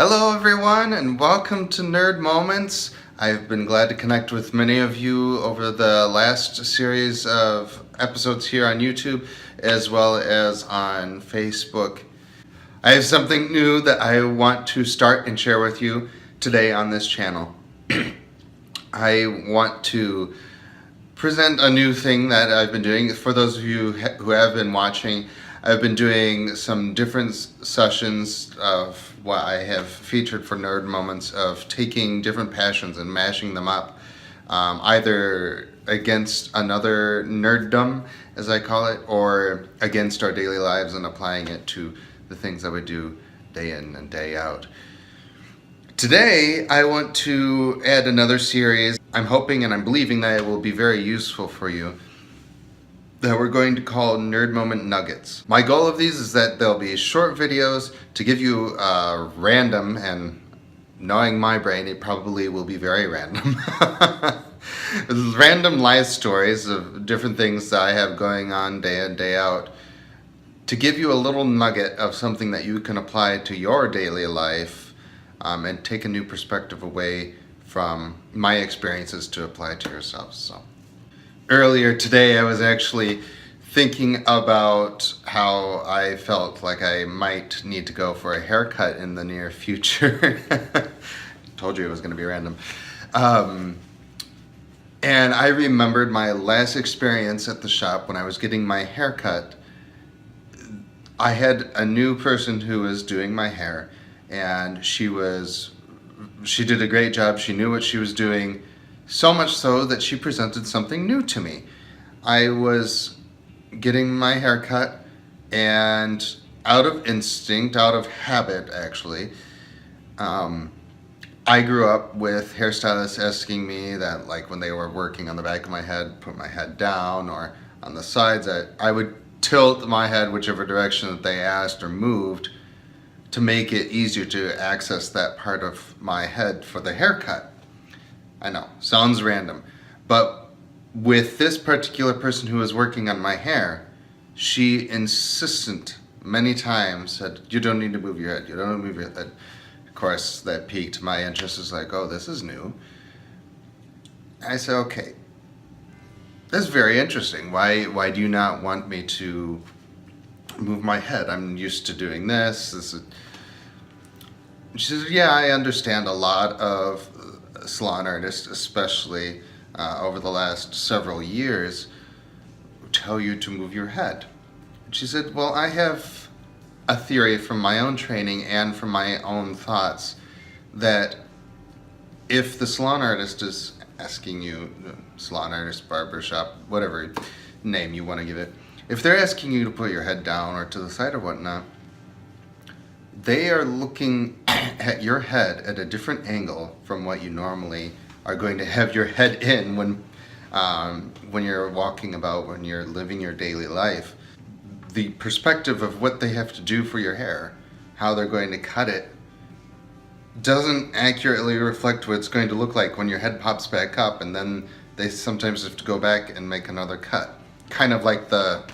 Hello everyone and welcome to Nerd Moments. I've been glad to connect with many of you over the last series of episodes here on YouTube as well as on Facebook. I have something new that I want to start and share with you today on this channel. I want to present a new thing that I've been doing. For those of you who have been watching, I've been doing some different sessions of what I have featured for Nerd Moments of taking different passions and mashing them up, either against another nerddom, as I call it, or against our daily lives and applying it to the things that we do day in and day out. Today, I want to add another series. I'm hoping and I'm believing that it will be very useful for you, that we're going to call Nerd Moment Nuggets. My goal of these is that they'll be short videos to give you random, and knowing my brain, it probably will be very random, random life stories of different things that I have going on day in, day out, to give you a little nugget of something that you can apply to your daily life and take a new perspective away from my experiences to apply to yourself. So earlier today I was actually thinking about how I felt like I might need to go for a haircut in the near future. Told you it was going to be random. And I remembered my last experience at the shop when I was getting my haircut. I had a new person who was doing my hair, and she did a great job. She knew what she was doing, so much so that she presented something new to me. I was getting my hair cut, and out of instinct, out of habit actually, I grew up with hairstylists asking me that, like when they were working on the back of my head, put my head down, or on the sides, I would tilt my head whichever direction that they asked or moved to make it easier to access that part of my head for the haircut. I know, sounds random, but with this particular person who was working on my hair, she insisted many times, said, "You don't need to move your head, you don't need to move your head." Of course, that piqued my interest. Is like, oh, this is new. I said, okay, that's very interesting. Why do you not want me to move my head? I'm used to doing this. She says, yeah, I understand a lot of salon artists, especially over the last several years, tell you to move your head. She said, well, I have a theory from my own training and from my own thoughts that if the salon artist is asking you, salon artist, barbershop, whatever name you want to give it, if they're asking you to put your head down or to the side or whatnot, they are looking at your head at a different angle from what you normally are going to have your head in when you're walking about, when you're living your daily life. The perspective of what they have to do for your hair, how they're going to cut it, doesn't accurately reflect what it's going to look like when your head pops back up, and then they sometimes have to go back and make another cut. Kind of like the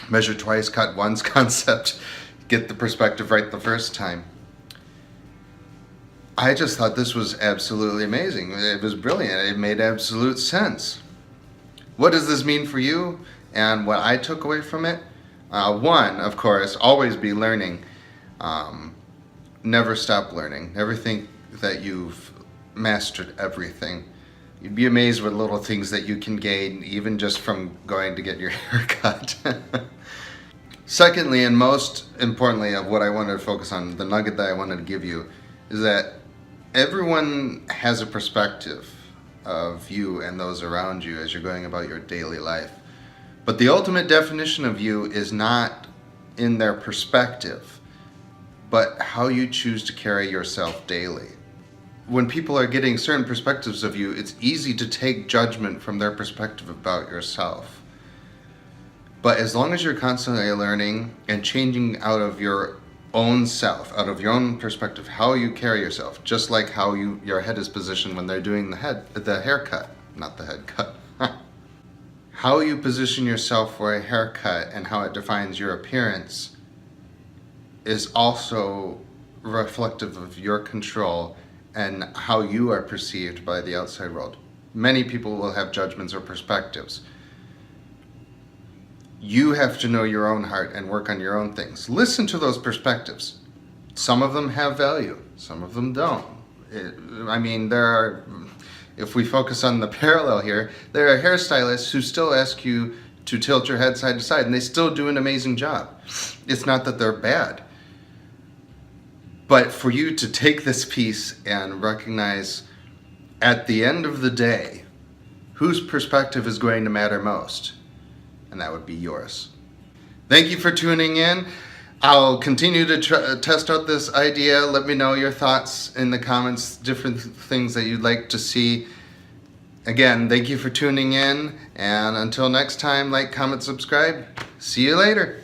measure twice, cut once concept. Get the perspective right the first time. I just thought this was absolutely amazing. It was brilliant. It made absolute sense. What does this mean for you? And what I took away from it? One, of course, always be learning. Never stop learning. Never think that you've mastered everything. You'd be amazed with little things that you can gain even just from going to get your hair cut. Secondly, and most importantly of what I wanted to focus on, the nugget that I wanted to give you, is that everyone has a perspective of you and those around you as you're going about your daily life. But the ultimate definition of you is not in their perspective, but how you choose to carry yourself daily. When people are getting certain perspectives of you, it's easy to take judgment from their perspective about yourself. But as long as you're constantly learning and changing out of your own self, out of your own perspective, how you carry yourself, just like how your head is positioned when they're doing the haircut, not the head cut. How you position yourself for a haircut and how it defines your appearance is also reflective of your control and how you are perceived by the outside world. Many people will have judgments or perspectives. You have to know your own heart and work on your own things. Listen to those perspectives. Some of them have value, some of them don't. If we focus on the parallel here, there are hairstylists who still ask you to tilt your head side to side, and they still do an amazing job. It's not that they're bad. But for you to take this piece and recognize at the end of the day, whose perspective is going to matter most? And that would be yours. Thank you for tuning in. I'll continue to test out this idea. Let me know your thoughts in the comments, different things that you'd like to see. Again, thank you for tuning in. And until next time, like, comment, subscribe. See you later.